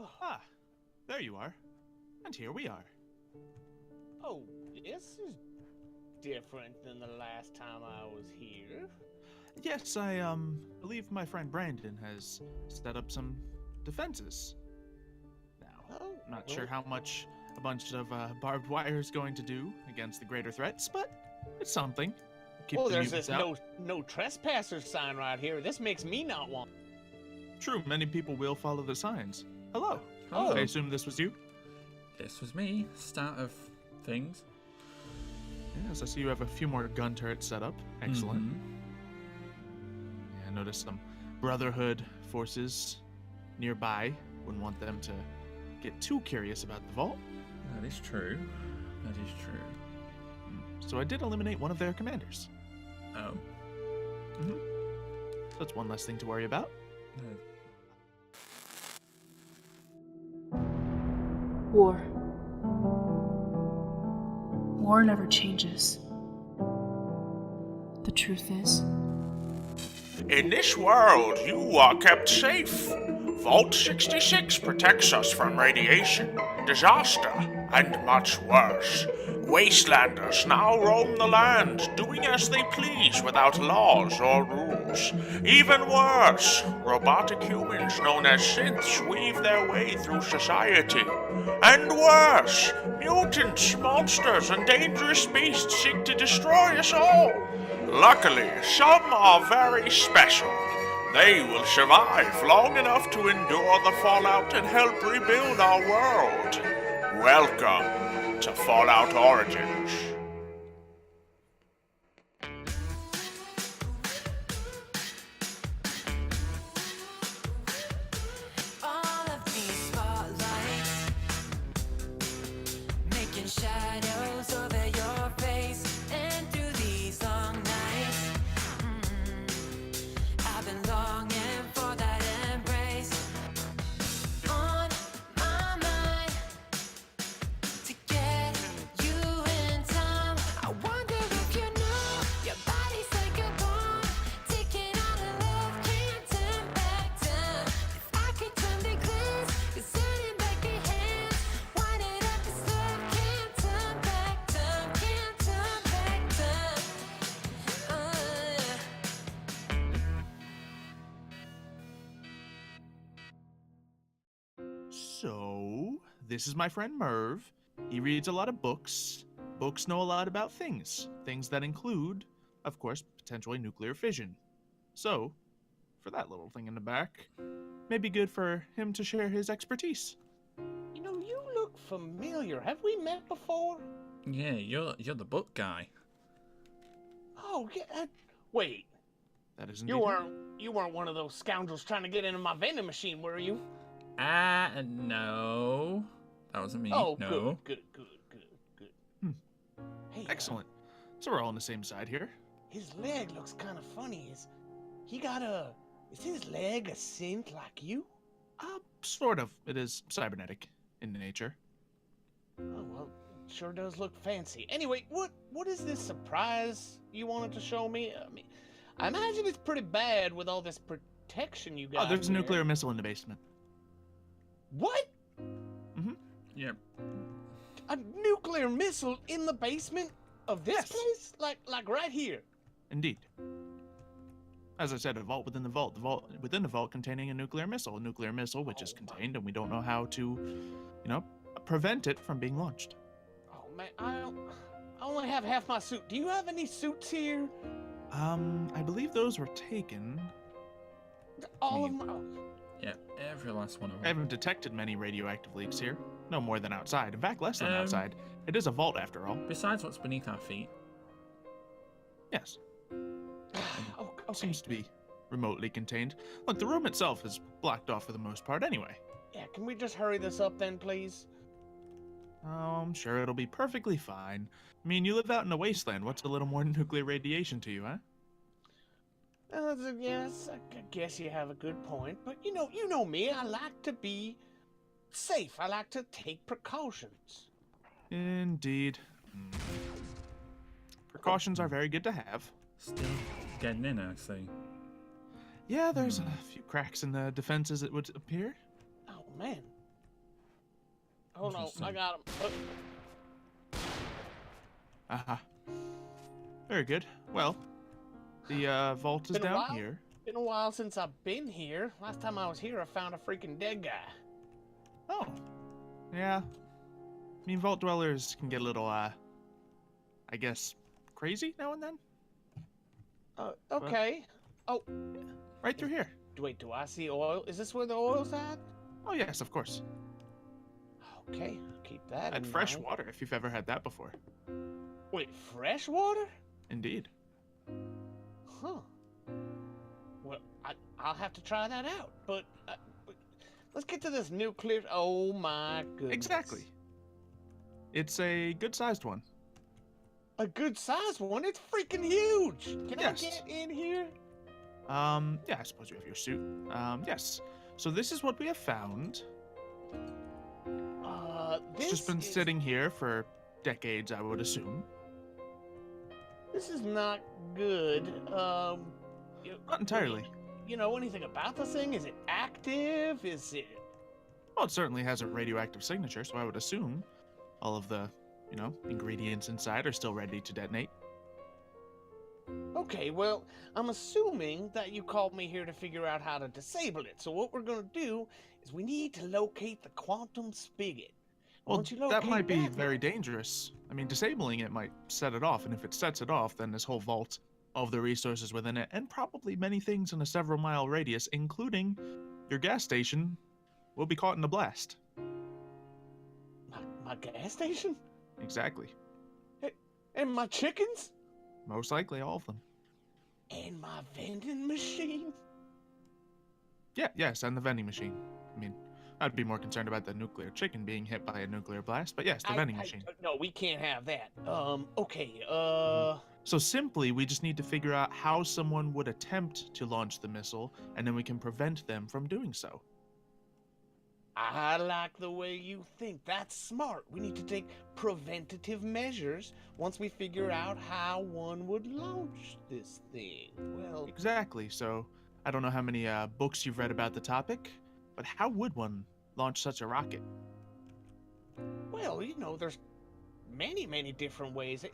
Ah, there you are. And here we are. Oh, this is different than the last time I was here. Yes, I believe my friend Brandon has set up some defenses. Now, Oh, I'm not sure how much a bunch of barbed wire is going to do against the greater threats, but it's something. Keep well, the there's mutants this out. no trespassers sign right here. This makes me not want. True, many people will follow the signs. Hello. Hello. I assume this was you? This was me. Start of things. Yes, I see you have a few more gun turrets set up. Excellent. Yeah, I noticed some Brotherhood forces nearby. Wouldn't want them to get too curious about the vault. That is true. That is true. So I did eliminate one of their commanders. Oh. So that's one less thing to worry about. War. War never changes. The truth is, In this world, you are kept safe. Vault 66 protects us from radiation, disaster, and much worse. Wastelanders now roam the land, doing as they please without laws or rules. Even worse, robotic humans known as synths weave their way through society. And worse, mutants, monsters, and dangerous beasts seek to destroy us all. Luckily, some are very special. They will survive long enough to endure the fallout and help rebuild our world. Welcome to Fallout Origins. All of these spotlights making shadows over your face, and through these long nights, I've been longing for that embrace. On my mind to get you in time. I wonder if you know your body's like a bomb, ticking out of love, can't turn back time. If I could turn the glass, it's turning back your hands, wind it up and slow, can't turn back time, can't turn back time. So, this is my friend Merv. He reads a lot of books. Books know a lot about things. Things that include, of course, potentially nuclear fission. So, for that little thing in the back, may be good for him to share his expertise. You know, you look familiar. Have we met before? Yeah, you're the book guy. Oh, yeah. Wait, That is you indeed you weren't one of those scoundrels trying to get into my vending machine, were you? No. That wasn't me. Oh, no. good. Hey, excellent. So we're all on the same side here. His leg looks kind of funny. Is his leg a synth like you? Sort of. It is cybernetic in nature. Oh, well, it sure does look fancy. Anyway, what is this surprise you wanted to show me? I mean, I imagine it's pretty bad with all this protection you got. Oh, there's a here. nuclear missile in the basement. What? Yep. A nuclear missile in the basement of this Yes. place? Like right here. Indeed. As I said, a vault within the vault. The vault within the vault containing a nuclear missile. A nuclear missile which is contained, and we don't know how to, prevent it from being launched. Oh man, I only have half my suit. Do you have any suits here? I believe those were taken. All of my. Yeah, every last one of I them. haven't detected many radioactive leaks here. No more than outside. In fact, less than Um, outside. It is a vault after all. Besides what's beneath our feet. Yes. Oh, okay. Seems to be remotely contained. Look, the room itself is blocked off for the most part anyway. Yeah, can we just hurry this up then, please? Oh, I'm sure it'll be perfectly fine. I mean, you live out in a wasteland. What's a little more nuclear radiation to you, huh? Yes, I guess you have a good point. But you know me. I like to be safe. I like to take precautions. Indeed. Precautions are very good to have. Still getting in, I see. Yeah, there's a few cracks in the defenses, it would appear. Oh man, Hold on, I Interesting. got him. Uh-huh. Very good. Well, the vault is Been a down while? here. Been a while since I've been here. Last time I was here, I found a freaking dead guy. Oh. Yeah. I mean, vault dwellers can get a little, I guess, crazy now and then. Okay. Oh, Right through here. wait, do I see oil? Is this where the oil's at? Oh, yes, of course. Okay, I'll keep that And in fresh mind. water, if you've ever had that before. Wait, fresh water? Indeed. Huh. Well, I'll have to try that out. But let's get to this nuclear. Oh my goodness. Exactly. It's a good-sized one. A good sized one. It's freaking huge. Can Yes. I get in here? Yeah, I suppose you have your suit. Yes. So this is what we have found. This It's just been is, sitting here for decades, I would assume. This is not good. Not entirely. You know anything about this thing? Is it active? Is it? Well, it certainly has a radioactive signature, so I would assume all of the, ingredients inside are still ready to detonate. Okay, well, I'm assuming that you called me here to figure out how to disable it. So what we're gonna do is we need to locate the quantum spigot. Well, Once you that locate might be that, very dangerous. I mean, disabling it might set it off, and if it sets it off, then this whole vault, all of the resources within it, and probably many things in a several-mile radius, including your gas station, will be caught in a blast. my gas station Exactly. and my chickens Most likely all of them. and my vending machine. Yeah, yes, and the vending machine. I mean, I'd be more concerned about the nuclear chicken being hit by a nuclear blast, but yes, the vending machine. No, we can't have that. Okay. So simply, we just need to figure out how someone would attempt to launch the missile, and then we can prevent them from doing so. I like the way you think. That's smart. We need to take preventative measures once we figure out how one would launch this thing. Well, Exactly, so I don't know how many books you've read about the topic, but how would one launch such a rocket? there's many different ways. Is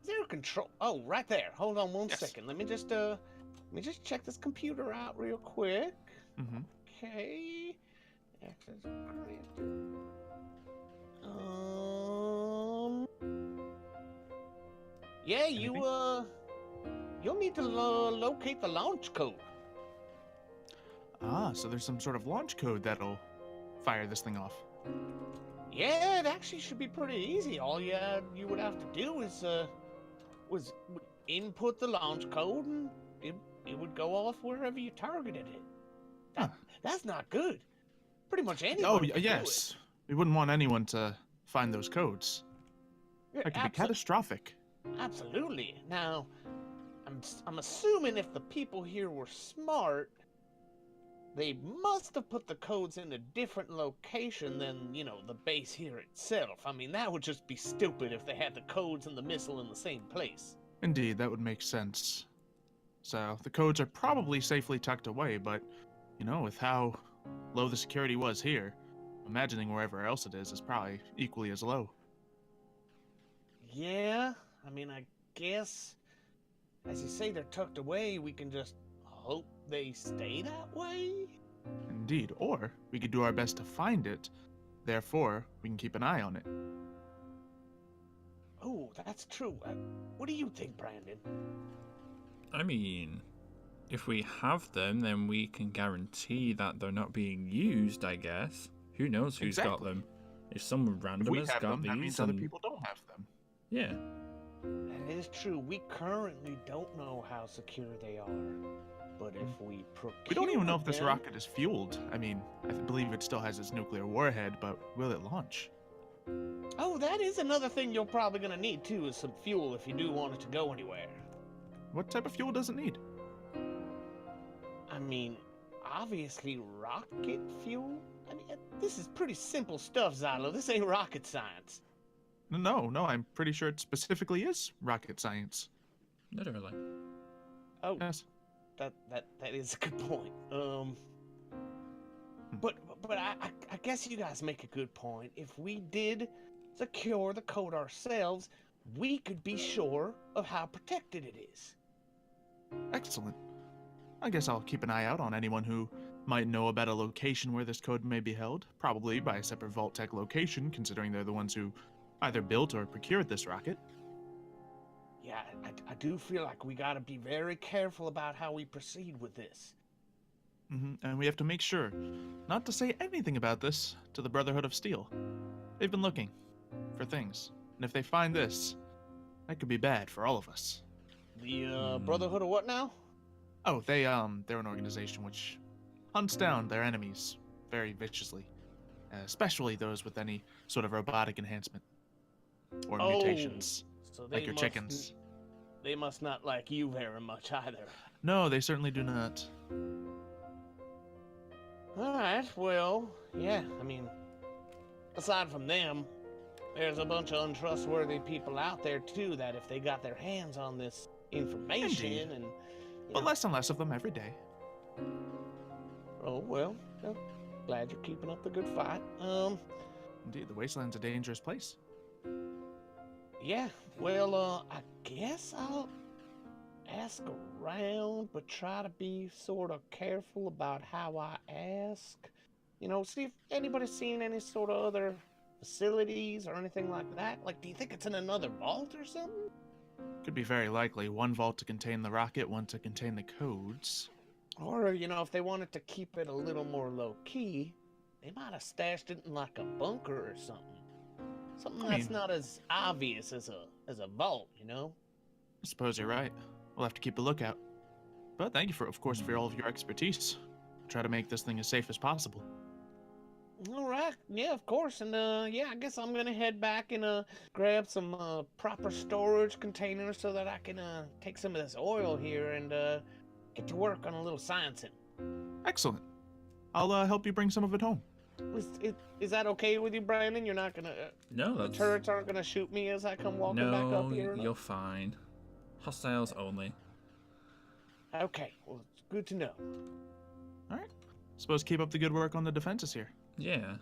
there a control? Oh, right there. Hold on one Yes. second. Let me just check this computer out real quick. Mm-hmm. Okay. Access granted. Yeah, you'll need to locate the launch code. Ah, so there's some sort of launch code that'll fire this thing off. Yeah, it actually should be pretty easy. All you would have to do is input the launch code, and it would go off wherever you targeted it. Huh. That's not good. Pretty much anyone. Oh, can do yes. We wouldn't want anyone to find those codes. it. That could be catastrophic. Absolutely. Now, I'm assuming if the people here were smart, they must have put the codes in a different location than, the base here itself. I mean, that would just be stupid if they had the codes and the missile in the same place. Indeed, that would make sense. So, the codes are probably safely tucked away, but, with how low the security was here, imagining wherever else it is probably equally as low. Yeah, I mean, I guess, as you say, they're tucked away. We can just hope they stay that way. Indeed, or we could do our best to find it, therefore, we can keep an eye on it. Oh, that's true. What do you think, Brandon? I mean, if we have them, then we can guarantee that they're not being used, I guess. Who knows who's got Exactly. them? If someone random If we has have got them, that these, means other and- people don't have them. yeah. That is true. We currently don't know how secure they are. But if we procure We don't even know if this them- rocket is fueled. I mean, I believe it still has its nuclear warhead, but will it launch? Oh, that is another thing you're probably gonna need too, is some fuel if you do want it to go anywhere. What type of fuel does it need? I mean, obviously rocket fuel? I mean, this is pretty simple stuff, Zylo. This ain't rocket science. No, I'm pretty sure it specifically is rocket science. Literally. Oh, Yes. that is a good point. But I guess you guys make a good point. If we did secure the code ourselves, we could be sure of how protected it is. Excellent. I guess I'll keep an eye out on anyone who might know about a location where this code may be held, probably by a separate Vault Tech location, considering they're the ones who either built or procured this rocket. Yeah, I do feel like we gotta be very careful about how we proceed with this. And we have to make sure not to say anything about this to the Brotherhood of Steel. They've been looking for things, and if they find this, that could be bad for all of us. The Brotherhood of what now? Oh, they're an organization which hunts down their enemies very viciously, especially those with any sort of robotic enhancement or mutations, So they like your must, chickens. They must not like you very much either. No, they certainly do not. Alright, well, yeah, I mean, aside from them, there's a bunch of untrustworthy people out there too that if they got their hands on this information Indeed. and... But less and less of them every day. Oh, well, glad you're keeping up the good fight. Indeed, the wasteland's a dangerous place. Yeah, well, I guess I'll ask around, but try to be sort of careful about how I ask. You know, see if anybody's seen any sort of other facilities or anything like that. Like, do you think it's in another vault or something? Could be very likely. One vault to contain the rocket, one to contain the codes. Or, you know, if they wanted to keep it a little more low-key, they might have stashed it in like a bunker or something. Something that's not as obvious as a vault, you know? I suppose you're right. We'll have to keep a lookout. But thank you of course, for all of your expertise. Try to make this thing as safe as possible. All right, yeah, of course, and yeah, I guess I'm gonna head back and grab some proper storage containers so that I can take some of this oil here and get to work on a little sciencing. Excellent. I'll help you bring some of it home. Is that okay with you, Brandon? You're not gonna No, the that's... turrets aren't gonna shoot me as I come walking back No, up here? or not? you're fine. Hostiles only. Okay, well, it's good to know. All right. Suppose keep up the good work on the defenses here. Yeah.